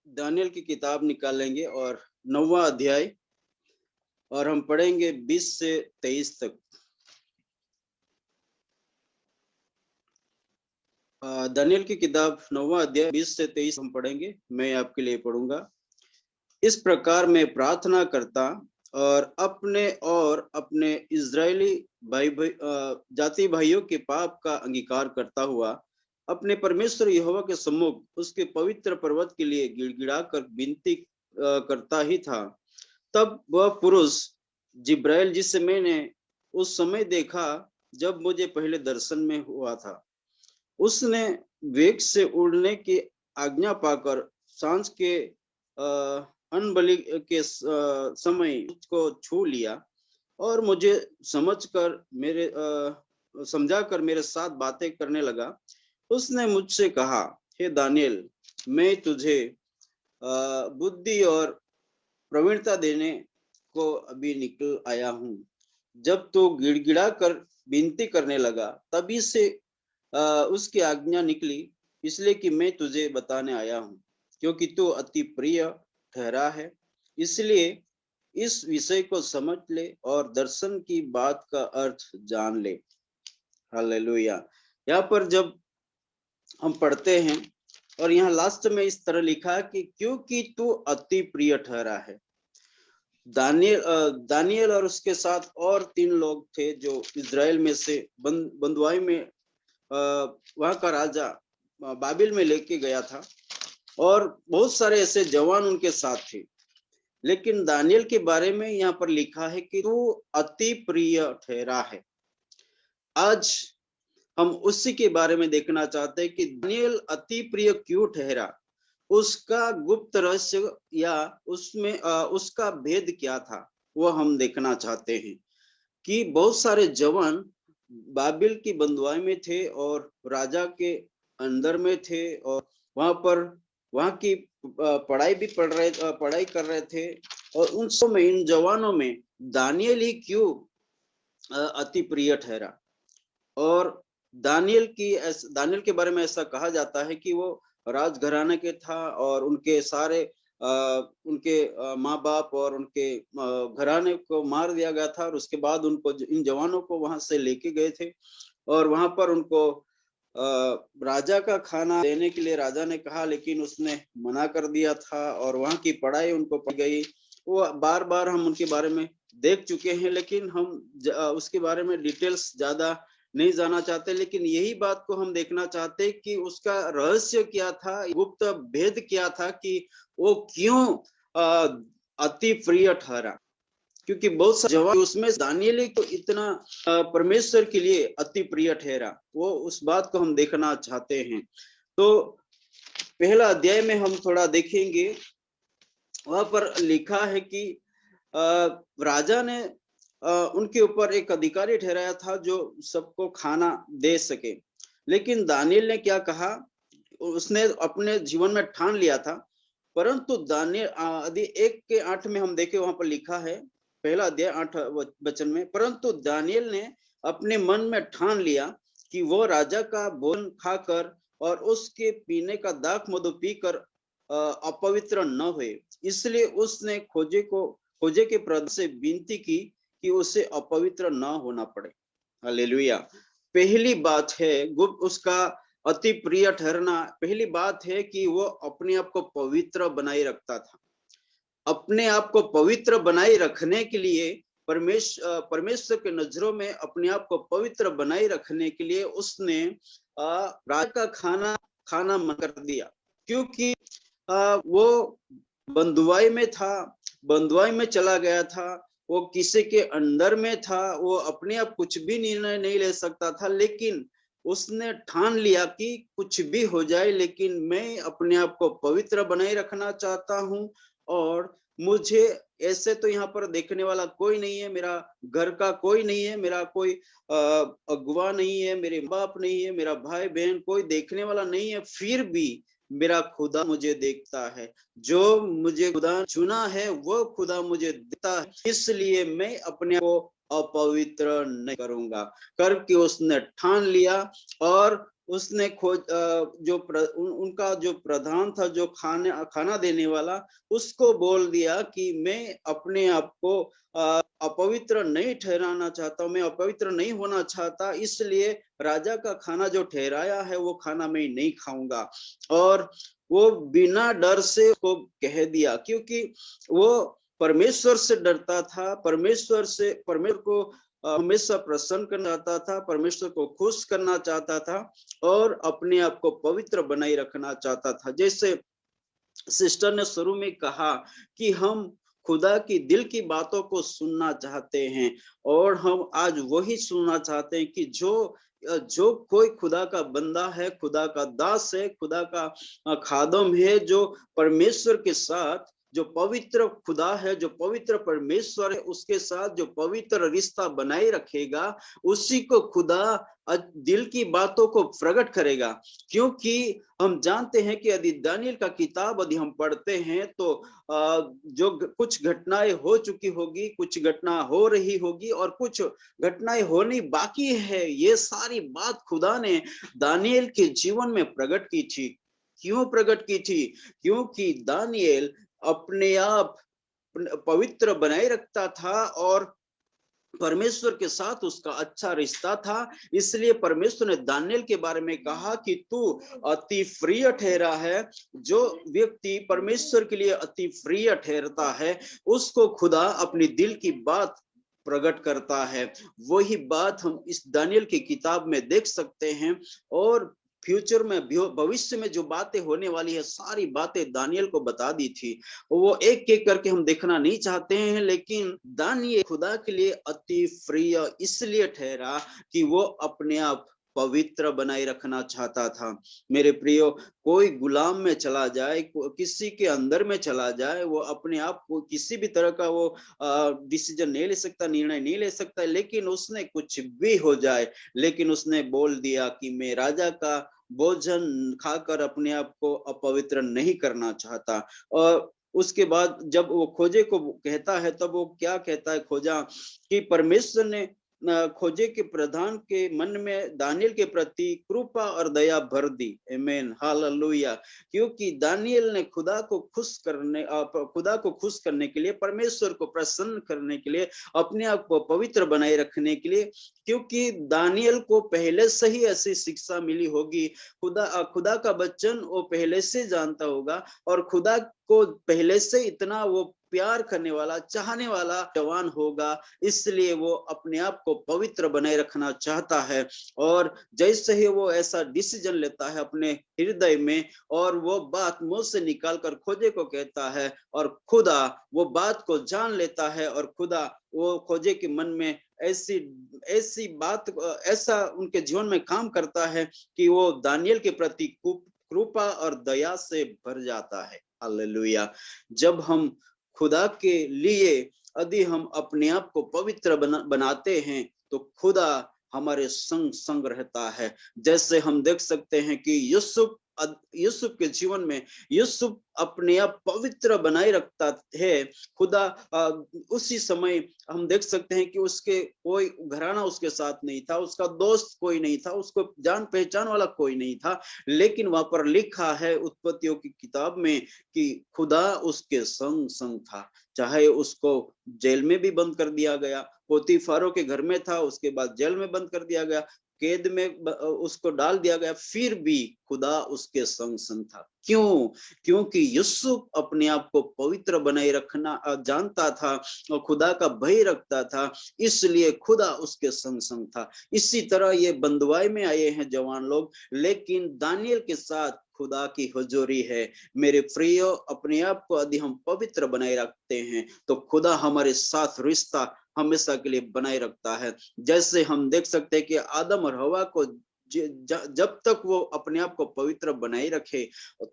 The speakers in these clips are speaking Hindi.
दानियल की किताब निकालेंगे और 9वां अध्याय, और हम पढ़ेंगे 20 से 23 तक। दानियल की किताब 9वां अध्याय 20 से 23 हम पढ़ेंगे। मैं आपके लिए पढ़ूंगा। इस प्रकार मैं प्रार्थना करता और अपने इजरायली जाति भाइयों के पाप का अंगीकार करता हुआ अपने परमेश्वर यहोवा के सम्मुख उसके पवित्र पर्वत के लिए गिड़गिड़ाकर विनती करता ही था। तब वह पुरुष जिब्राइल, जिसे मैंने उस समय देखा जब मुझे पहले दर्शन में हुआ था, उसने वेग से उड़ने की आज्ञा पाकर सांझ के अनबलि के समय को छू लिया और मुझे समझाकर मेरे साथ बातें करने लगा। उसने मुझसे कहा, हे दानियल, मैं तुझे बुद्धि और प्रवीणता देने को अभी निकल आया हूँ। जब तू गिड़गिड़ा कर विनती करने लगा, तभी से उसकी आज्ञा निकली, इसलिए कि मैं तुझे बताने आया हूँ, क्योंकि तू अति प्रिय ठहरा है। इसलिए इस विषय को समझ ले और दर्शन की बात का अर्थ जान ले। हालेलुया। यहाँ पर जब हम पढ़ते हैं और यहाँ लास्ट में इस तरह लिखा कि क्योंकि तू अति प्रिय ठहरा है। दानियल और उसके साथ और 3 लोग थे जो इजराइल में से बंधुआई में वहां का राजा बाबिल में लेके गया था, और बहुत सारे ऐसे जवान उनके साथ थे। लेकिन दानियल के बारे में यहाँ पर लिखा है कि तू अति प्रिय ठहरा है। आज हम उसी के बारे में देखना चाहते हैं कि दानियल अति प्रिय क्यों ठहरा, उसका गुप्त रहस्य या उसमें उसका भेद क्या था, वो हम देखना चाहते हैं। कि बहुत सारे जवान बाबिल की बंधुआई में थे और राजा के अंदर में थे, और वहां की पढ़ाई कर रहे थे। और उन समय इन जवानों में दानियल ही क्यों अति प्रिय ठहरा। और दानियल के बारे में ऐसा कहा जाता है कि वो राजघराने के था, और उनके सारे उनके माँ बाप और उनके घराने को मार दिया गया था, और उसके बाद उनको इन जवानों को वहां से लेके गए थे। और वहां पर उनको राजा का खाना देने के लिए राजा ने कहा, लेकिन उसने मना कर दिया था, और वहां की पढ़ाई उनको पड़ गई। वो बार बार हम उनके बारे में देख चुके हैं, लेकिन हम उसके बारे में डिटेल्स ज्यादा नहीं जाना चाहते। लेकिन यही बात को हम देखना चाहते कि उसका रहस्य क्या था, गुप्त भेद क्या था, कि वो क्यों अति प्रिय ठहरा। क्योंकि बहुत सारे जवान उसमें दानियल को इतना परमेश्वर के लिए अति प्रिय ठहरा, वो उस बात को हम देखना चाहते हैं। तो पहला अध्याय में हम थोड़ा देखेंगे। वहां पर लिखा है कि राजा ने उनके ऊपर एक अधिकारी ठहराया था जो सबको खाना दे सके। लेकिन दानियल ने क्या कहा, उसने अपने जीवन में ठान लिया था। परंतु दानियल 1:8 में हम देखे, वहां पर लिखा है, पहला अध्याय 8 वचन में, परंतु दानियल ने अपने मन में ठान लिया कि वो राजा का भोजन खाकर और उसके पीने का दाख मधु पीकर अपवित्र न हुए। इसलिए उसने खोजे के प्रभु से विनती की कि उसे अपवित्र न होना पड़े। हालेलुया। पहली बात है उसका अति प्रिय ठहरना। पहली बात है कि वो अपने आप को पवित्र बनाए रखता था। अपने आप को पवित्र बनाए रखने के लिए परमेश्वर के नजरों में अपने आप को पवित्र बनाए रखने के लिए उसने राजा का खाना मना कर दिया। क्योंकि वो बंधुआई में था, बंधुआई में चला गया था, वो किसी के अंदर में था, वो अपने आप कुछ भी निर्णय नहीं ले सकता था। लेकिन उसने ठान लिया कि कुछ भी हो जाए, लेकिन मैं अपने आप को पवित्र बनाए रखना चाहता हूँ। और मुझे ऐसे तो यहाँ पर देखने वाला कोई नहीं है, मेरा घर का कोई नहीं है, मेरा कोई अगुवा नहीं है, मेरे बाप नहीं है, मेरा भाई बहन कोई देखने वाला नहीं है, फिर भी मेरा खुदा मुझे देखता है। जो मुझे खुदा चुना है वो खुदा मुझे देखता है, इसलिए मैं अपने को अपवित्र नहीं करूंगा करके उसने ठान लिया। और उसने उनका जो प्रधान था, जो खाना देने वाला, उसको बोल दिया कि मैं अपने आप को अपवित्र नहीं ठहराना चाहता, मैं अपवित्र नहीं होना चाहता, इसलिए राजा का खाना जो ठहराया है वो खाना मैं नहीं खाऊंगा। और वो बिना डर से उसको कह दिया, क्योंकि वो परमेश्वर से डरता था, परमेश्वर को हमेशा प्रसन्न करना चाहता था, परमेश्वर को खुश करना चाहता था और अपने आप को पवित्र बनाए रखना चाहता था। जैसे सिस्टर ने शुरू में कहा कि हम खुदा की दिल की बातों को सुनना चाहते हैं, और हम आज वही सुनना चाहते हैं कि जो कोई खुदा का बंदा है, खुदा का दास है, खुदा का खादम है, जो परमेश्वर के साथ, जो पवित्र खुदा है, जो पवित्र परमेश्वर है, उसके साथ जो पवित्र रिश्ता बनाए रखेगा, उसी को खुदा दिल की बातों को प्रकट करेगा। क्योंकि हम जानते हैं कि यदि दानियल का किताब यदि हम पढ़ते हैं तो जो कुछ घटनाएं हो चुकी होगी, कुछ घटना हो रही होगी और कुछ घटनाएं होनी बाकी है। ये सारी बात खुदा ने दानियल के जीवन में प्रकट की थी। क्यों प्रकट की थी? क्योंकि दानियल अपने आप पवित्र बनाए रखता था और परमेश्वर के साथ उसका अच्छा रिश्ता था। इसलिए परमेश्वर ने दानियल के बारे में कहा कि तू अति प्रिय ठहरा है। जो व्यक्ति परमेश्वर के लिए अति प्रिय ठहरता है, उसको खुदा अपनी दिल की बात प्रकट करता है। वही बात हम इस दानियल की किताब में देख सकते हैं। और फ्यूचर में, भविष्य में जो बातें होने वाली है, सारी बातें दानियल को बता दी थी। वो एक एक करके हम देखना नहीं चाहते हैं, लेकिन दानियल खुदा के लिए अति प्रिय इसलिए ठहरा कि वो अपने आप पवित्र बनाए रखना चाहता था। मेरे प्रियो, कोई गुलाम में चला जाए, किसी के अंदर में चला जाए, वो अपने आप को किसी भी तरह का वो डिसीजन नहीं ले सकता, निर्णय नहीं ले सकता। लेकिन उसने कुछ भी हो जाए, लेकिन उसने बोल दिया कि मैं राजा का भोजन खाकर अपने आप को अपवित्र नहीं करना चाहता। और उसके बाद जब वो खोजे को कहता है, तब वो क्या कहता है खोजा, कि परमेश्वर ने खोजे के प्रधान के मन में दानियल के प्रति कृपा और दया भर दी। आमीन, हालेलुया। क्योंकि दानियल ने खुदा को खुश करने के लिए, परमेश्वर को प्रसन्न करने के लिए, अपने आप को पवित्र बनाए रखने के लिए, क्योंकि दानियल को पहले से ही ऐसी शिक्षा मिली होगी, खुदा का वचन वो पहले से जानता होगा, और खुदा को पहले से इतना वो प्यार करने वाला, चाहने वाला जवान होगा। इसलिए वो अपने आप को पवित्र बनाए रखना चाहता है। और जैसे ही वो ऐसा डिसीजन लेता है अपने हृदय में, और वो बात मुंह से निकाल कर खोजे को कहता है, और खुदा वो बात को जान लेता है, और खुदा वो खोजे के मन में ऐसी बात, ऐसा उनके जीवन में काम करता है कि वो दानियल के प्रति कृपा और दया से भर जाता है। हालेलुया। जब हम खुदा के लिए यदि हम अपने आप को पवित्र बनाते हैं, तो खुदा हमारे संग संग रहता है। जैसे हम देख सकते हैं कि यूसुफ के जीवन में यूसुफ अपने आप पवित्र बनाए रखता है। खुदा उसी समय हम देख सकते हैं कि उसके कोई घराना उसके साथ नहीं था, उसका दोस्त कोई नहीं था, उसको जान पहचान वाला कोई नहीं था। लेकिन वहां पर लिखा है उत्पत्तियों की किताब में कि खुदा उसके संग संग था। चाहे उसको जेल में भी बंद कर दिया गया, पोतीफारों के घर में था, उसके बाद जेल में बंद कर दिया गया, कैद में उसको डाल दिया गया, फिर भी खुदा उसके संग संग था। क्यों? क्योंकि यूसुफ अपने आप को पवित्र बनाए रखना जानता था और खुदा का भय रखता था, इसलिए खुदा उसके संग संग था। इसी तरह ये बंधुआई में आए हैं जवान लोग, लेकिन दानियल के साथ खुदा की हुजूरी है। मेरे प्रियो, अपने आप को यदि हम पवित्र बनाए रखते हैं, तो खुदा हमारे साथ रिश्ता हमेशा के लिए बनाए रखता है। जैसे हम देख सकते हैं कि आदम और हवा को जब तक वो अपने आप को पवित्र बनाए रखे,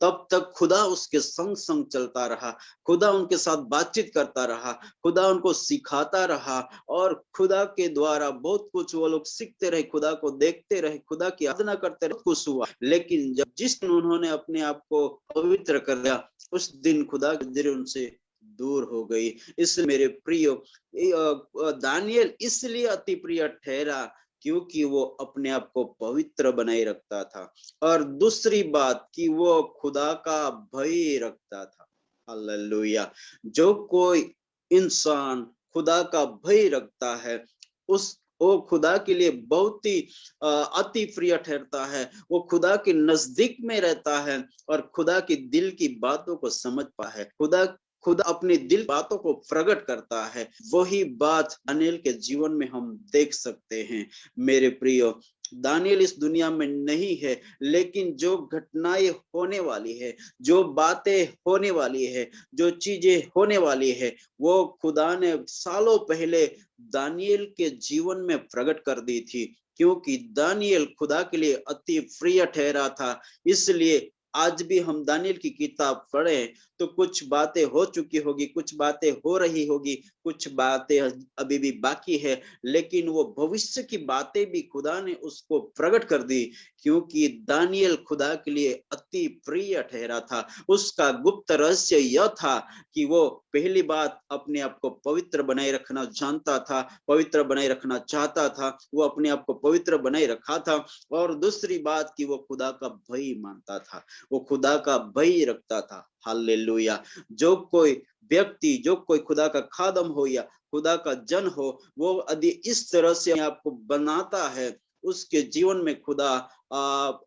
तब तक खुदा उसके संग संग चलता रहा, खुदा उनके साथ बातचीत करता रहा, खुदा उनको सिखाता रहा, और खुदा के द्वारा बहुत कुछ वो लोग सीखते रहे, खुदा को देखते रहे, खुदा की आराधना करते रहे, कुछ हुआ। लेकिन जिस दिन उन्होंने अपने आप को पवित्र कर दिया, उस दिन खुदा की नजर उनसे दूर हो गई। इसलिए मेरे प्रियो, दानियल इसलिए अति प्रिय ठहरा क्योंकि वो अपने आप को पवित्र बनाए रखता था। और दूसरी बात कि वो खुदा का भय रखता था। हालेलुया। जो कोई इंसान खुदा का भय रखता है, उस वो खुदा के लिए बहुत ही अति प्रिय ठहरता है। वो खुदा के नजदीक में रहता है और खुदा की दिल की बातों को समझ पा है। खुदा खुदा अपनी दिल बातों को प्रकट करता है। वही बात दानियेल के जीवन में हम देख सकते हैं। मेरे प्रियो, दानियेल इस दुनिया में नहीं है, लेकिन जो घटनाएं होने वाली है, जो बातें होने वाली है, जो चीजें होने वाली है, वो खुदा ने सालों पहले दानियेल के जीवन में प्रकट कर दी थी। क्योंकि दानियेल खुदा के लिए अति प्रिय ठहरा था, इसलिए आज भी हम दानियेल की किताब पढ़ें तो कुछ बातें हो चुकी होगी, कुछ बातें हो रही होगी, कुछ बातें अभी भी बाकी है, लेकिन वो भविष्य की बातें भी खुदा ने उसको प्रकट कर दी। क्योंकि दानियेल खुदा के लिए अति प्रिय ठहरा था। उसका गुप्त रहस्य यह था कि वो पहली बात अपने आप को पवित्र बनाए रखना जानता था, पवित्र बनाए रखना चाहता था, वो अपने आप को पवित्र बनाए रखा था। और दूसरी बात कि वो खुदा का भय मानता था, वो खुदा का भय रखता था। हालेलुया। जो कोई व्यक्ति, जो कोई खुदा का खादम हो या खुदा का जन हो, वो यदि इस तरह से आपको बनाता है, उसके जीवन में खुदा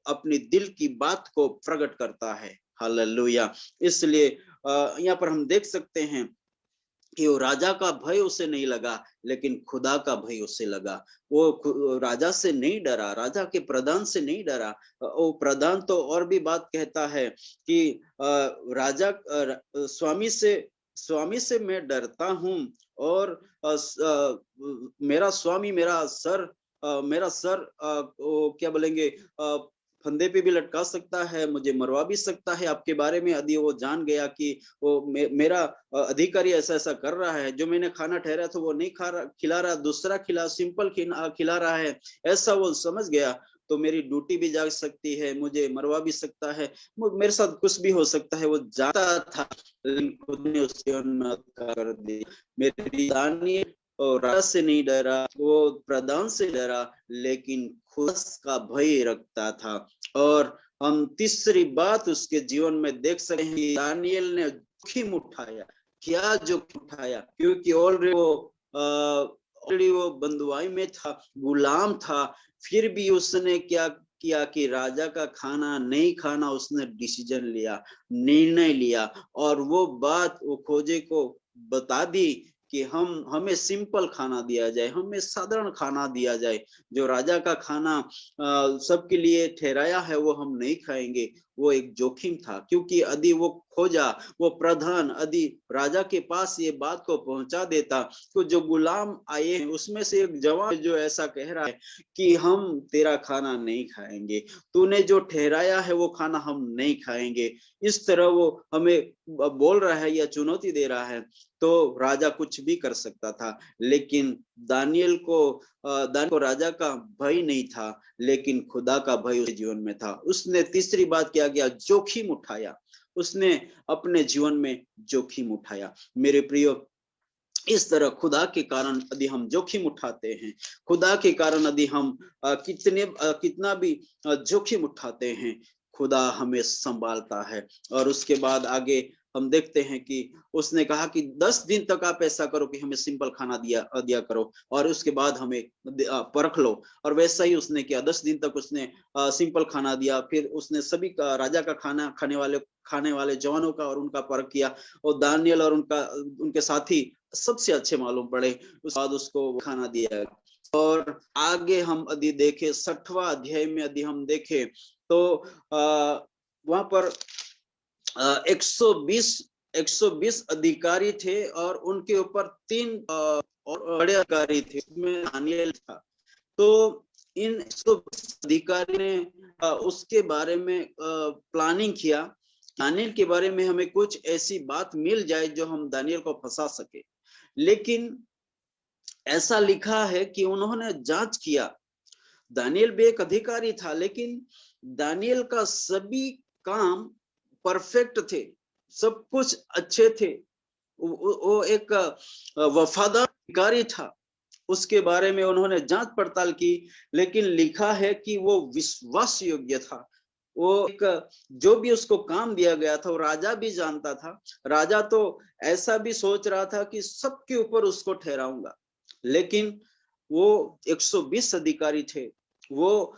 अपनी दिल की बात को प्रकट करता है। हालेलुया। इसलिए यहाँ पर हम देख सकते हैं कि वो राजा का भय उसे नहीं लगा, लेकिन खुदा का भय उसे लगा। वो राजा से नहीं डरा, राजा के प्रधान से नहीं डरा। वो प्रधान तो और भी बात कहता है कि राजा स्वामी से मैं डरता हूँ, और मेरा स्वामी मेरा सर वो क्या बोलेंगे, फंदे पे भी लटका सकता है, मुझे मरवा भी सकता है। आपके बारे में यदि वो जान गया कि वो मेरा अधिकारी ऐसा ऐसा कर रहा है, जो मैंने खाना ठहरा था वो नहीं खिला रहा, दूसरा सिंपल खिला रहा है, ऐसा वो समझ गया, तो मेरी ड्यूटी भी जा सकती है, मुझे मरवा भी सकता है, मेरे साथ कुछ भी हो सकता है। वो जाता था, लेकिन खुद ने उसके उन्नत कर दी। मेरी दानियेल और राजा से नहीं डरा, वो प्रधान से डरा, लेकिन खुदा का भय रखता था। और हम तीसरी बात उसके जीवन में देख सकते हैं कि दानियेल ने जोखिम उठाया। क्या जोखिम उठाया? क्योंकि ऑलरेडी वो बंदुआई में था, गुलाम था, फिर भी उसने क्या किया कि राजा का खाना नहीं खाना, उसने डिसीजन लिया, निर्णय लिया। और वो बात वो खोजे को बता दी कि हमें सिंपल खाना दिया जाए, हमें साधारण खाना दिया जाए। जो राजा का खाना सबके लिए ठहराया है वो हम नहीं खाएंगे। वो एक जोखिम था, क्योंकि यदि वो खोजा, वो प्रधान यदि राजा के पास ये बात को पहुंचा देता, तो जो गुलाम आए हैं उसमें से एक जवान जो ऐसा कह रहा है कि हम तेरा खाना नहीं खाएंगे, तूने जो ठहराया है वो खाना हम नहीं खाएंगे, इस तरह वो हमें बोल रहा है या चुनौती दे रहा है, तो राजा कुछ भी कर सकता था। लेकिन दानियेल को राजा का भय नहीं था, लेकिन खुदा का भय उसके जीवन में था। उसने तीसरी बात क्या किया? जोखिम उठाया। उसने अपने जीवन में जोखिम उठाया। मेरे प्रियो, इस तरह खुदा के कारण यदि हम जोखिम उठाते हैं, खुदा के कारण यदि हम कितना भी जोखिम उठाते हैं, खुदा हमें संभालता है। और उसके बाद आगे हम देखते हैं कि उसने कहा कि 10 दिन तक आप ऐसा करो कि हमें सिंपल खाना दिया करो, और उसके बाद हमें परख लो। और वैसा ही उसने किया, 10 दिन तक उसने सिंपल खाना दिया। फिर उसने सभी का, राजा का खाना खाने वाले जवानों का और उनका परख किया, और दानियेल और उनके साथी सबसे अच्छे मालूम पड़े। उसके बाद उसको खाना दिया। और आगे हम यदि देखें 6वां अध्याय में यदि हम देखें तो वहां पर 120 अधिकारी थे, और उनके ऊपर 3 और बड़े अधिकारी थे, उसमें दानियेल था। तो इन 120 अधिकारी ने उसके बारे में प्लानिंग किया, दानियेल के बारे में हमें कुछ ऐसी बात मिल जाए जो हम दानियेल को फंसा सके। लेकिन ऐसा लिखा है कि उन्होंने जांच किया। दानियेल भी एक अधिकारी था, लेकिन दानियेल का सभी काम परफेक्ट थे, सब कुछ अच्छे थे। वो एक वफादार अधिकारी था, उसके बारे में उन्होंने जांच पड़ताल की, लेकिन लिखा है कि वो विश्वास योग्य था। वो एक जो भी उसको काम दिया गया था वो राजा भी जानता था। राजा तो ऐसा भी सोच रहा था कि सबके ऊपर उसको ठहराऊंगा, लेकिन वो 120 अधिकारी थे, वो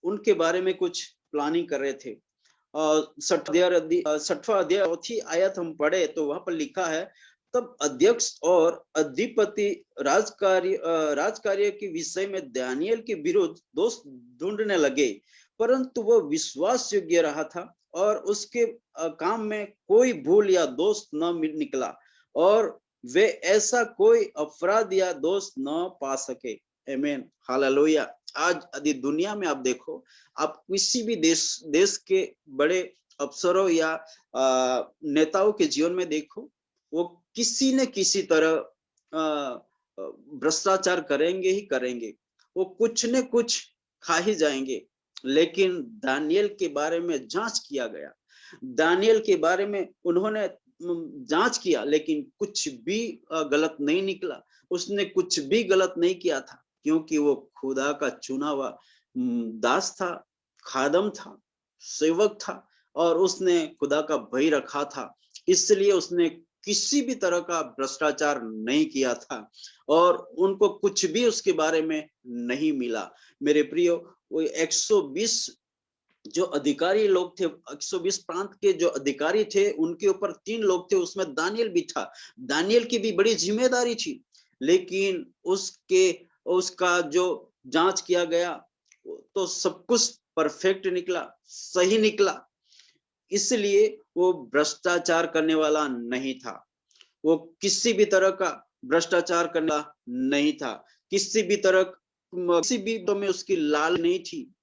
उनके बारे में कुछ प्लानिंग कर रहे थे। 6वां अध्याय 4 आयत हम पढ़े तो वहां पर लिखा है, तब अध्यक्ष और अधिपति राजकार्य के विषय में दानियेल के विरुद्ध दोष ढूंढने लगे, परंतु वो विश्वास योग्य रहा था और उसके काम में कोई भूल या दोष न निकला, और वे ऐसा कोई अपराध या दोष न पा सके। आमीन, हालेलुया। आज यदि दुनिया में आप देखो, आप किसी भी देश के बड़े अफसरों या नेताओं के जीवन में देखो, वो किसी न किसी तरह भ्रष्टाचार करेंगे ही करेंगे, वो कुछ न कुछ खा ही जाएंगे। लेकिन दानियेल के बारे में जांच किया गया, दानियेल के बारे में उन्होंने जांच किया, लेकिन कुछ भी गलत नहीं निकला। उसने कुछ भी गलत नहीं किया था, क्योंकि वो खुदा का चुना हुआ दास था, खादम था, सेवक था, और उसने खुदा का भय रखा था। इसलिए उसने किसी भी तरह का भ्रष्टाचार नहीं किया था, और उनको कुछ भी उसके बारे में नहीं मिला। मेरे प्रियो, वो 120 जो अधिकारी लोग थे, 120 प्रांत के जो अधिकारी थे, उनके ऊपर 3 लोग थे, उसमें दानियेल भी था। दानियेल की भी बड़ी जिम्मेदारी थी, लेकिन उसका जो जांच किया गया तो सब कुछ परफेक्ट निकला, सही निकला। इसलिए वो भ्रष्टाचार करने वाला नहीं था, वो किसी भी तरह का भ्रष्टाचार करने वाला नहीं था, किसी भी तो में उसकी लाल नहीं थी।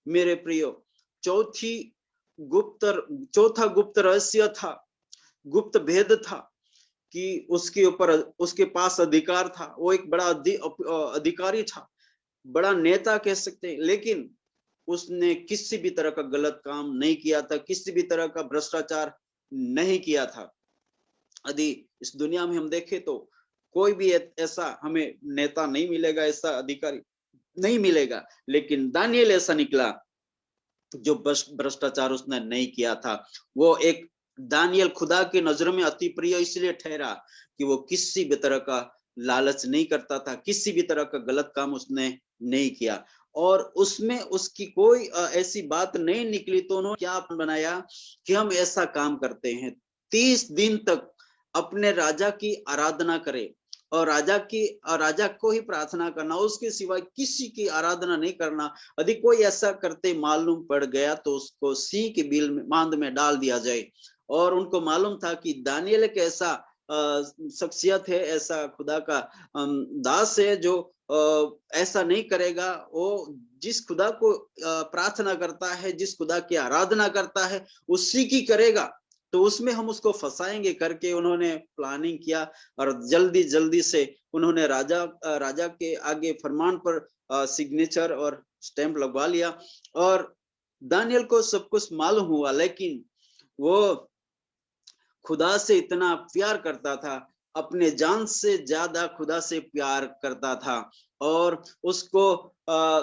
मेरे प्रियो, चौथा गुप्त रहस्य था, गुप्त भेद था कि उसके पास अधिकार था। वो एक बड़ा अधिकारी था, बड़ा नेता कह सकते हैं, लेकिन उसने किसी भी तरह का गलत काम नहीं किया था, किसी भी तरह का भ्रष्टाचार नहीं किया था। यदि इस दुनिया में हम देखें तो कोई भी ऐसा हमें नेता नहीं मिलेगा, ऐसा अधिकारी नहीं मिलेगा, लेकिन दानियेल ऐसा निकला जो भ्रष्टाचार उसने नहीं किया था। वो एक दानियेल खुदा की नजरों में अति प्रिय इसलिए ठहरा कि वो किसी भी तरह का लालच नहीं करता था, किसी भी तरह का गलत काम उसने नहीं किया, और उसमें उसकी कोई ऐसी बात नहीं निकली। तो उन्होंने क्या बनाया कि हम ऐसा काम करते हैं, 30 दिन तक अपने राजा की आराधना करें, और राजा को ही प्रार्थना करना, उसके सिवाय किसी की आराधना नहीं करना। यदि कोई ऐसा करते मालूम पड़ गया तो उसको सिंह के बिल में मांद में डाल दिया जाए। और उनको मालूम था कि दानियेल एक ऐसा शख्सियत है, ऐसा खुदा का दास है जो ऐसा नहीं करेगा। वो जिस खुदा को प्रार्थना करता है, जिस खुदा की आराधना करता है, उसी की करेगा, तो उसमें हम उसको फंसाएंगे करके उन्होंने प्लानिंग किया, और जल्दी से उन्होंने राजा के आगे फरमान पर सिग्नेचर और स्टैंप लगवा लिया। और दानियेल को सब कुछ मालूम हुआ, लेकिन वो खुदा से इतना प्यार करता था, अपने जान से ज्यादा खुदा से प्यार करता था, और उसको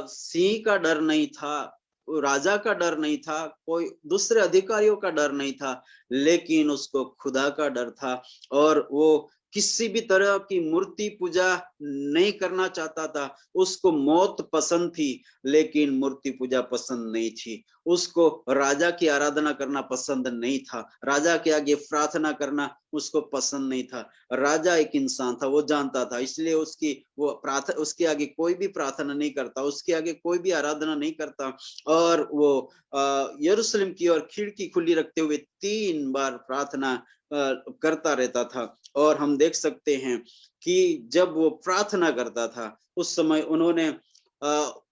सिंह का डर नहीं था, राजा का डर नहीं था, कोई दूसरे अधिकारियों का डर नहीं था, लेकिन उसको खुदा का डर था। और वो किसी भी तरह की मूर्ति पूजा नहीं करना चाहता था। उसको मौत पसंद थी, लेकिन मूर्ति पूजा पसंद नहीं थी। उसको राजा की आराधना करना पसंद नहीं था, राजा के आगे प्रार्थना करना उसको पसंद नहीं था। राजा एक इंसान था, वो जानता था, इसलिए उसके आगे कोई भी प्रार्थना नहीं करता, उसके आगे कोई भी आराधना नहीं करता। और वो यरूशलेम की ओर खिड़की खुली रखते हुए 3 बार प्रार्थना करता रहता था। और हम देख सकते हैं कि जब वो प्रार्थना करता था, उस समय उन्होंने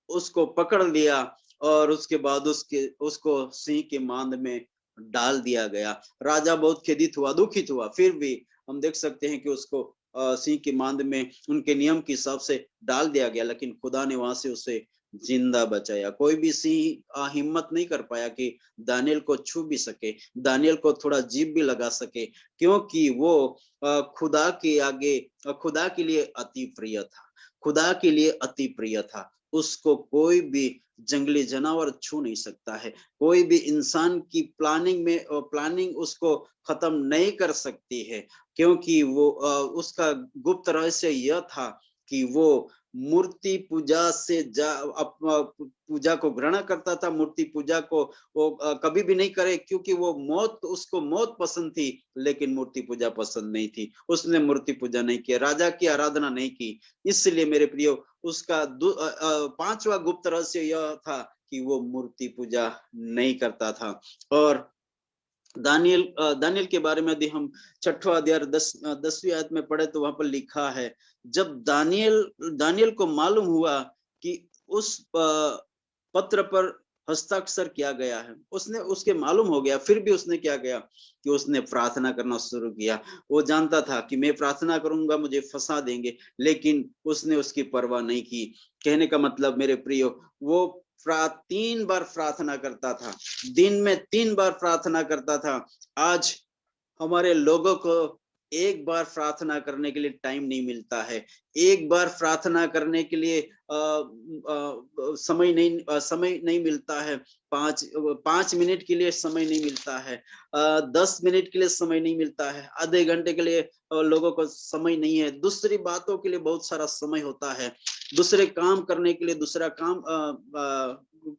उसको पकड़ लिया, और उसके बाद उसको सिंह के मांद में डाल दिया गया। राजा बहुत खेदित हुआ, दुखित हुआ, फिर भी हम देख सकते हैं कि उसको सिंह के मांद में उनके नियम के हिसाब से डाल दिया गया, लेकिन खुदा ने वहां से उसे जिंदा बचाया। कोई भी सिंह हिम्मत नहीं कर पाया कि दानियेल को छू भी सके, दानियेल को थोड़ा जीभ भी लगा सके, क्योंकि वो खुदा के लिए अति प्रिय था। खुदा के लिए अति प्रिय था। उसको कोई भी जंगली जानवर छू नहीं सकता है, कोई भी इंसान की प्लानिंग उसको खत्म नहीं कर सकती है, क्योंकि वो उसका गुप्त रहस्य यह था कि वो मूर्ति पूजा से पूजा को घृणा करता था। मूर्ति पूजा को वो कभी भी नहीं करे, क्योंकि वो उसको मौत पसंद थी, लेकिन मूर्ति पूजा पसंद नहीं थी। उसने मूर्ति पूजा नहीं किया, राजा की आराधना नहीं की। इसलिए मेरे प्रियो, उसका पांचवा गुप्त रहस्य यह था कि वो मूर्ति पूजा नहीं करता था। और दानियल के बारे में यदि हम छठवां अध्याय 10वीं आयत में पढ़े तो वहां पर लिखा है, जब दानियल को मालूम हुआ कि उस पत्र पर हस्ताक्षर किया गया है, उसके मालूम हो गया, फिर भी उसने क्या किया कि उसने प्रार्थना करना शुरू किया। वो जानता था कि मैं प्रार्थना करूंगा मुझे फंसा देंगे, लेकिन उसने उसकी परवाह नहीं की। कहने का मतलब मेरे प्रियो, वो 3 बार प्रार्थना करता था, दिन में 3 बार प्रार्थना करता था। आज हमारे लोगों को एक बार प्रार्थना करने के लिए टाइम नहीं मिलता है, एक बार प्रार्थना करने के लिए समय नहीं मिलता है, 5 मिनट के लिए समय नहीं मिलता है, 10 मिनट के लिए समय नहीं मिलता है, आधे घंटे के लिए लोगों को समय नहीं है। दूसरी बातों के लिए बहुत सारा समय होता है, दूसरे काम करने के लिए, दूसरा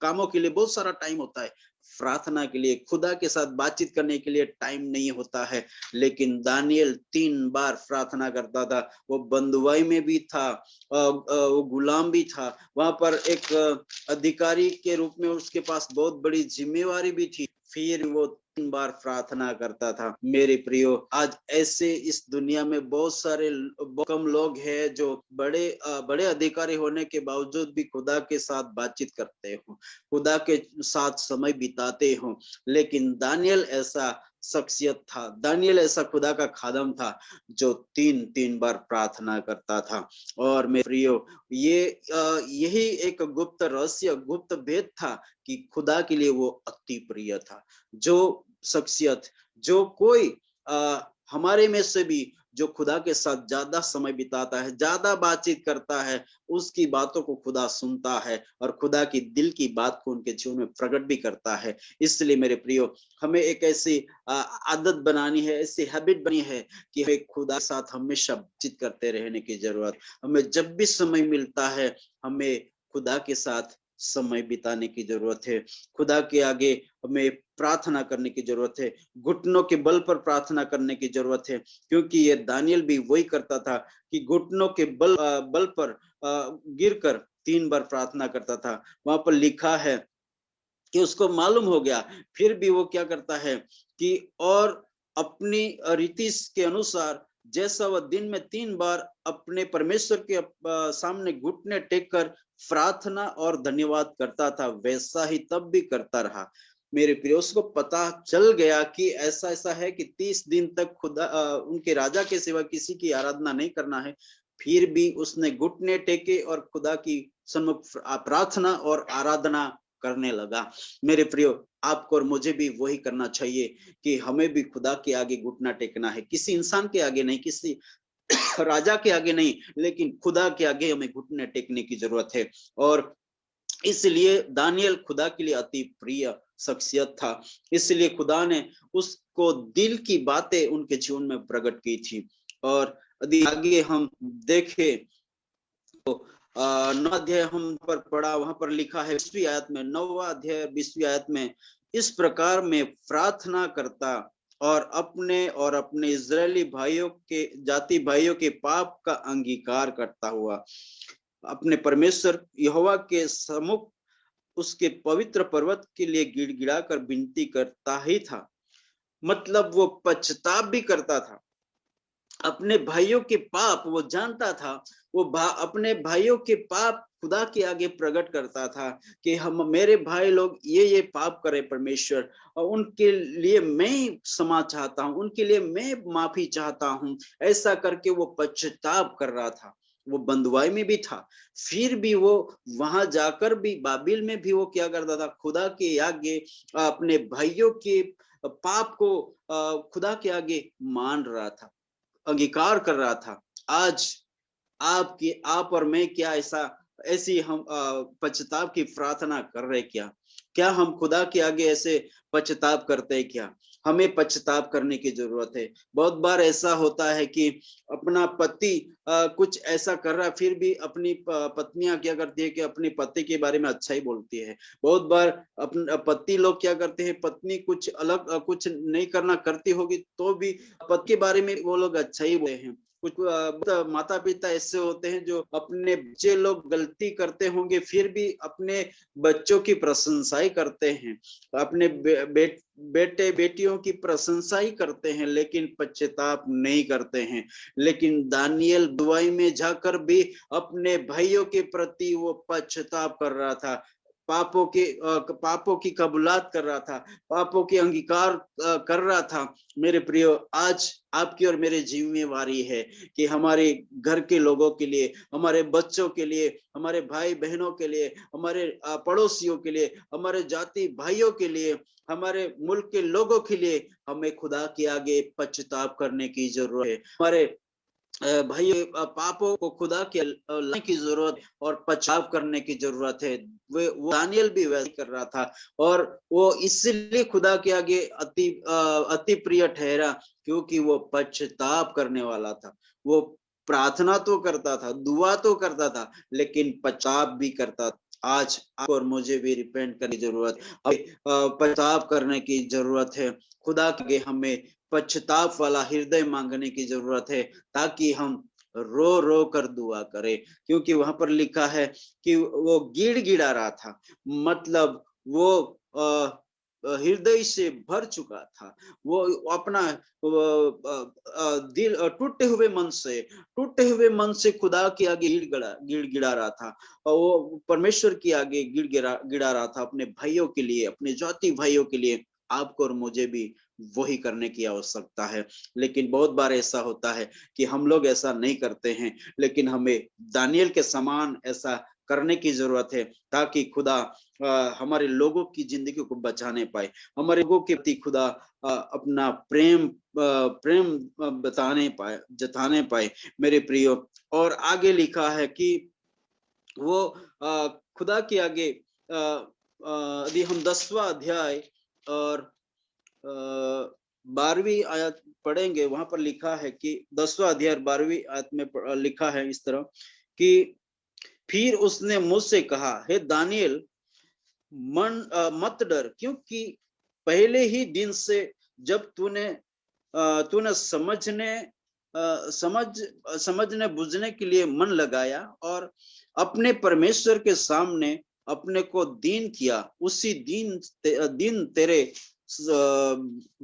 कामों के लिए बहुत सारा टाइम होता है। प्रार्थना के लिए, खुदा के साथ बातचीत करने के लिए टाइम नहीं होता है। लेकिन दानियल 3 बार प्रार्थना करता था। वो बंधुआई में भी था, वो गुलाम भी था, वहां पर एक अधिकारी के रूप में उसके पास बहुत बड़ी जिम्मेवारी भी थी, फिर वो 3 बार प्रार्थना करता था। मेरे प्रियो, आज ऐसे इस दुनिया में बहुत सारे कम लोग हैं जो बड़े अधिकारी होने के बावजूद भी खुदा के साथ बातचीत करते हो, खुदा के साथ समय बिताते हो। लेकिन दानियल ऐसा शख्सियत था, दानियल ऐसा खुदा का खादम था जो 3 बार प्रार्थना करता था। और मेरे प्रियो, यही एक गुप्त रहस्य, गुप्त भेद था कि खुदा के लिए वो अति प्रिय था। जो शख्सियत, जो कोई हमारे में से भी जो खुदा के साथ ज्यादा समय बिताता है, ज्यादा बातचीत करता है, उसकी बातों को खुदा सुनता है और खुदा की दिल की बात को उनके जीवन में प्रकट भी करता है। इसलिए मेरे प्रियो, हमें एक ऐसी आदत बनानी है, ऐसी हैबिट बनी है कि हमें खुदा के साथ हमेशा बातचीत करते रहने की जरूरत। हमें जब भी समय मिलता है, हमें खुदा के साथ समय बिताने की जरूरत है, खुदा के आगे हमें प्रार्थना करने की जरूरत है, घुटनों के बल पर प्रार्थना करने की जरूरत है। क्योंकि ये दानियल भी वही करता था कि घुटनों के बल पर गिरकर 3 बार प्रार्थना करता था। वहां पर लिखा है कि उसको मालूम हो गया, फिर भी वो क्या करता है कि और अपनी रीति के अनुसार जैसा वह दिन में 3 बार अपने परमेश्वर के सामने घुटने टेक कर प्रार्थना और धन्यवाद करता था, वैसा ही तब भी करता रहा। मेरे प्रिय, उसको पता चल गया कि ऐसा ऐसा है कि 30 दिन तक खुदा उनके राजा के सिवा किसी की आराधना नहीं करना है। फिर भी उसने घुटने टेके और खुदा की सम्मुख प्रार्थना और आराधना करने लगा। मेरे प्रियो, आपको और मुझे भी वही करना चाहिए कि हमें भी खुदा के आगे घुटना टेकना है, किसी इंसान के आगे नहीं, किसी राजा के आगे नहीं, लेकिन खुदा के आगे हमें घुटने टेकने की जरूरत है। और इसलिए दानियल खुदा के लिए अति प्रिय शख्सियत था, इसलिए खुदा ने उसको दिल की बातें उनके जीवन में प्रकट की थी। और यदि आगे हम देखें तो 9 अध्याय हम पर पढ़ा, वहां पर लिखा है 20वीं आयत में, 9वां अध्याय 20वीं आयत में, इस प्रकार में प्रार्थना करता और अपने इजरायली भाइयों के जाति भाइयों के पाप का अंगीकार करता हुआ अपने परमेश्वर यहोवा के सम्मुख उसके पवित्र पर्वत के लिए गिड़गिड़ा कर विनती करता ही था। मतलब वो पश्चाताप भी करता था, अपने भाइयों के पाप वो जानता था, वो अपने भाइयों के पाप खुदा के आगे प्रकट करता था कि मेरे भाई लोग ये पाप करे परमेश्वर, और उनके लिए मैं क्षमा चाहता हूँ, उनके लिए मैं माफी चाहता हूँ। ऐसा करके वो पश्चाताप कर रहा था। वो बंधुआई में भी था, फिर भी वो वहां जाकर भी बाबिल में भी वो क्या करता था, खुदा के आगे अपने भाइयों के पाप को खुदा के आगे मान रहा था, अंगीकार कर रहा था। आज आप और मैं क्या ऐसी हम पश्चाताप की प्रार्थना कर रहे क्या हम खुदा के आगे ऐसे पश्चाताप करते हैं क्या? हमें पश्चाताप करने की जरूरत है। बहुत बार ऐसा होता है कि अपना पति कुछ ऐसा कर रहा है, फिर भी अपनी पत्नियां क्या करती है कि अपने पति के बारे में अच्छा ही बोलती है। बहुत बार अपने पति लोग क्या करते हैं, पत्नी कुछ अलग कुछ नहीं करना करती होगी तो भी पति के बारे में वो लोग अच्छा ही बोलते हैं। कुछ माता पिता ऐसे होते हैं जो अपने बच्चे लोग गलती करते होंगे फिर भी अपने बच्चों की प्रशंसा ही करते हैं, अपने बेटे बेटियों की प्रशंसा ही करते हैं, लेकिन पश्चाताप नहीं करते हैं। लेकिन दानियल दुआई में जाकर भी अपने भाइयों के प्रति वो पश्चाताप कर रहा था, पापों की कबूलात कर रहा था, पापों की अंगीकार कर रहा था। मेरे प्रियो, आज आपकी और मेरे जिम्मेवारी है कि हमारे घर के लोगों के लिए, हमारे बच्चों के लिए, हमारे भाई बहनों के लिए, हमारे पड़ोसियों के लिए, हमारे जाति भाइयों के लिए, हमारे मुल्क के लोगों के लिए हमें खुदा के आगे पश्चाताप करने की जरूरत है। हमारे भाई पापों को खुदा के लाने की जरूरत और पश्चाताप करने की जरूरत है। वो दानियल भी वैसे कर रहा था और वो इसलिए खुदा के आगे अति प्रिय ठहरा क्योंकि वो पश्चाताप करने वाला था। वो प्रार्थना तो करता था, दुआ तो करता था, लेकिन पश्चाताप भी करता था। आज आपको और मुझे भी रिपेंट करने की जरूरत है, पश्चाताप करने की जरूरत है। खुदा के हमें पश्चाताप वाला हृदय मांगने की जरूरत है ताकि हम रो रो कर दुआ करें। क्योंकि वहां पर लिखा है कि वो गिड़गिड़ा रहा था, मतलब वो हृदय से भर चुका था। वो अपना दिल टूटे हुए मन से खुदा के आगे गिड़गिड़ा रहा था। और वो परमेश्वर के आगे गिड़ा रहा था अपने भाइयों के लिए, अपने जाति भाइयों के लिए। आपको और मुझे भी वही करने की आवश्यकता है। लेकिन बहुत बार ऐसा होता है कि हम लोग ऐसा नहीं करते हैं, लेकिन हमें दानियल के समान ऐसा करने की जरूरत है ताकि खुदा हमारे लोगों की जिंदगी को बचाने पाए, हमारे लोगों के प्रति खुदा अपना प्रेम जताने पाए। मेरे प्रियो, और आगे लिखा है कि वो खुदा के आगे यदि हम 10वां अध्याय और 12वीं आयत पढ़ेंगे, वहां पर लिखा है कि 10वां अध्याय 12वीं आयत में लिखा है इस तरह कि फिर उसने मुझसे कहा, हे दानियल, मत डर, क्योंकि पहले ही दिन से जब तूने समझने बुझने के लिए मन लगाया और अपने परमेश्वर के सामने अपने को दीन किया, उसी दिन तेरे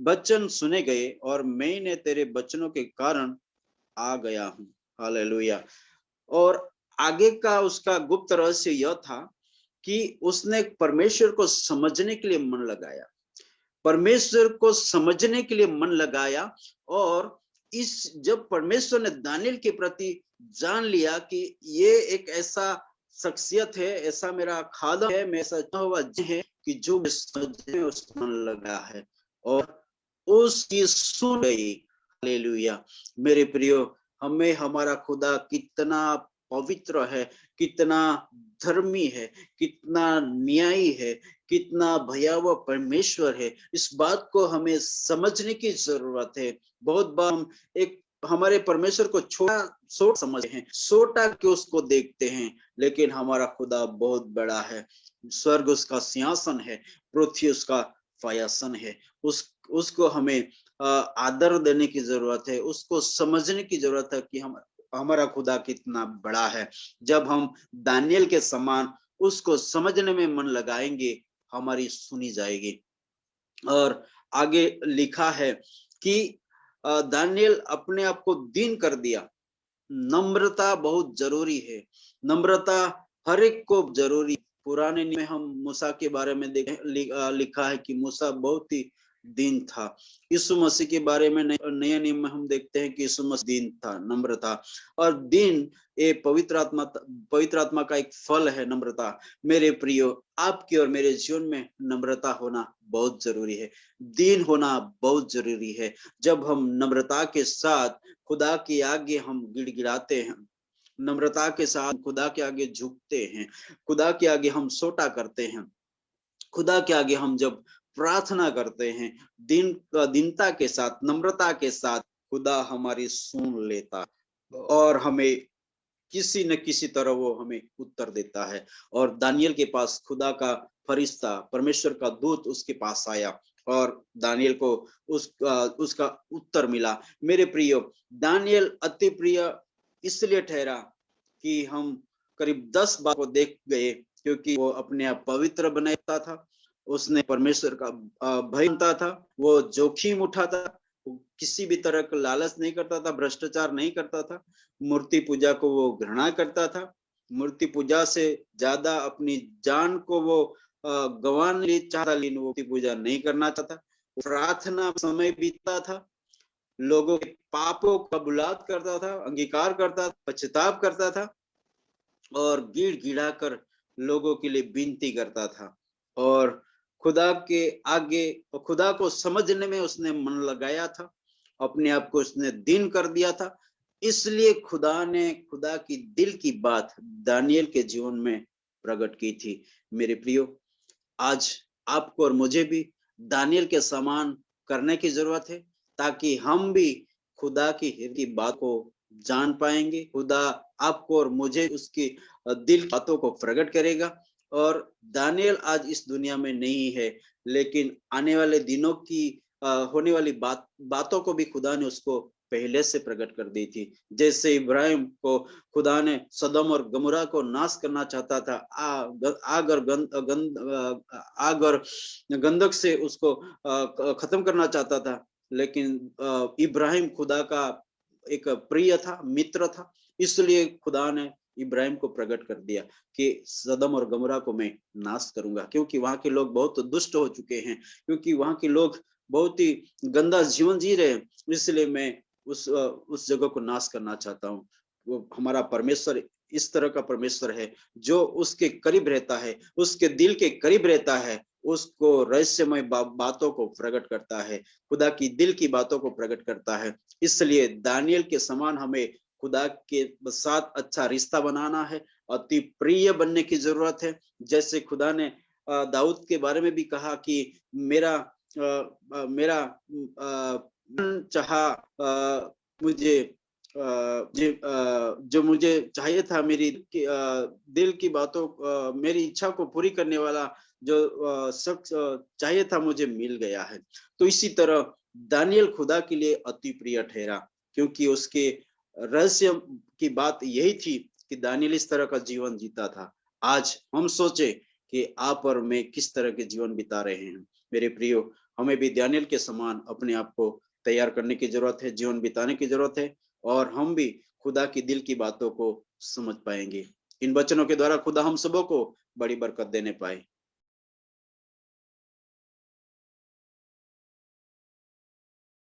वचन सुने गए और मैंने तेरे वचनों के कारण आ गया हूं। हालेलुया। और आगे का उसका गुप्त रहस्य यह था कि उसने परमेश्वर को समझने के लिए मन लगाया, परमेश्वर को समझने के लिए मन लगाया। और जब परमेश्वर ने दानियल के प्रति जान लिया कि ये एक ऐसा शख्सियत है, ऐसा मेरा खादम है, मैं ऐसा हुआ है कि जो समझने में उस मन लगा है और उसकी सुन गई। हालेलुया। मेरे प्रियो, हमें हमारा खुदा कितना पवित्र है, कितना धर्मी है, कितना न्यायी है, कितना भयावह परमेश्वर है, इस बात को हमें समझने की जरूरत है। बहुत बार हम हमारे परमेश्वर को छोटा समझते हैं, छोटा के उसको देखते हैं, लेकिन हमारा खुदा बहुत बड़ा है। स्वर्ग उसका सिंहासन है, पृथ्वी उसका फयासन है। उसको हमें आदर देने की जरूरत है, उसको समझने की जरूरत है कि हमारा खुदा कितना बड़ा है। जब हम दानियल के समान उसको समझने में मन लगाएंगे, हमारी सुनी जाएगी। और आगे लिखा है कि दानियल अपने आप को दीन कर दिया। नम्रता बहुत जरूरी है, नम्रता हर एक को जरूरी। पुराने नियम में हम मूसा के बारे में लिखा है कि मूसा बहुत ही दीन था। यीशु मसीह के बारे में नए नियम में हम देखते हैं कि यीशु मसीह दीन था, नम्र था। और दीन ये पवित्र आत्मा का एक फल है, नम्रता। मेरे प्रियो, आपके और मेरे जीवन में नम्रता होना बहुत जरूरी है, दीन होना बहुत जरूरी है। जब हम नम्रता के साथ खुदा के आगे हम गिड़गिड़ाते हैं, नम्रता के साथ खुदा के आगे झुकते हैं, खुदा के आगे हम सोटा करते हैं, खुदा के आगे हम जब प्रार्थना करते हैं, दीनता के साथ, नम्रता के साथ, खुदा हमारी सुन लेता और हमें किसी न किसी तरह वो हमें उत्तर देता है। और दानियल के पास खुदा का फरिश्ता, परमेश्वर का दूत उसके पास आया और दानियल को उसका उत्तर मिला। मेरे प्रियो, दानियल अति प्रिय इसलिए ठहरा कि हम करीब 10 बार को देख गए, क्योंकि वो अपने आप पवित्र बनाता था, उसने परमेश्वर का भय मानता था, वो जोखिम उठाता, किसी भी तरह का लालच नहीं करता था, भ्रष्टाचार नहीं करता था, मूर्ति पूजा को वो घृणा करता था, मूर्ति पूजा से ज्यादा अपनी जान को वो गंवाने चाहता, लेकिन वो मूर्ति पूजा नहीं करना चाहता। प्रार्थना समय बीतता था, लोगों के पापों का बुलात करता था, अंगीकार करता, पश्चाताप करता था और गिड़गिड़ा कर लोगों के लिए विनती करता था। और खुदा के आगे, खुदा को समझने में उसने मन लगाया था, अपने आप को उसने दीन कर दिया था। इसलिए खुदा ने खुदा की दिल की बात दानियल के जीवन में प्रकट की थी। मेरे प्रियो, आज आपको और मुझे भी दानियल के समान करने की जरूरत है, ताकि हम भी खुदा की बात को जान पाएंगे। खुदा आपको और मुझे उसकी दिल बातों को प्रकट करेगा। और दानियल आज इस दुनिया में नहीं है, लेकिन आने वाले दिनों की होने वाली बातों को भी खुदा ने उसको पहले से प्रकट कर दी थी। जैसे इब्राहिम को खुदा ने सदम और गमोरा को नाश करना चाहता था, आग और गंधक से उसको खत्म करना चाहता था, लेकिन इब्राहिम खुदा का एक प्रिय था, मित्र था, इसलिए खुदा ने इब्राहिम को प्रकट कर दिया कि सदम और गमोरा को मैं नाश करूंगा, क्योंकि वहां के लोग बहुत दुष्ट हो चुके हैं, क्योंकि वहां के लोग बहुत ही गंदा जीवन जी रहे हैं, इसलिए मैं उस जगह को नाश करना चाहता हूँ। वो हमारा परमेश्वर इस तरह का परमेश्वर है, जो उसके करीब रहता है, उसके दिल के करीब रहता है, उसको रहस्यमय बातों को प्रकट करता है, खुदा की दिल की बातों को प्रकट करता है। इसलिए दानियल के समान हमें खुदा के साथ अच्छा रिश्ता बनाना है, अति प्रिय बनने की जरूरत है। जैसे खुदा ने दाऊद के बारे में भी कहा कि मेरा मेरा चाहा मुझे जो मुझे चाहिए था, मेरी दिल की बातों, मेरी इच्छा को पूरी करने वाला जो शख्स चाहिए था, मुझे मिल गया है। तो इसी तरह दानियल खुदा के लिए अति प्रिय ठहरा, क्योंकि उसके रहस्य की बात यही थी कि दानियल इस तरह का जीवन जीता था। आज हम सोचे कि आप और मैं किस तरह के जीवन बिता रहे हैं। मेरे प्रियो, हमें भी दानियल के समान अपने आप को तैयार करने की जरूरत है, जीवन बिताने की जरूरत है, और हम भी खुदा की दिल की बातों को समझ पाएंगे। इन वचनों के द्वारा खुदा हम सबों को बड़ी बरकत देने पाए।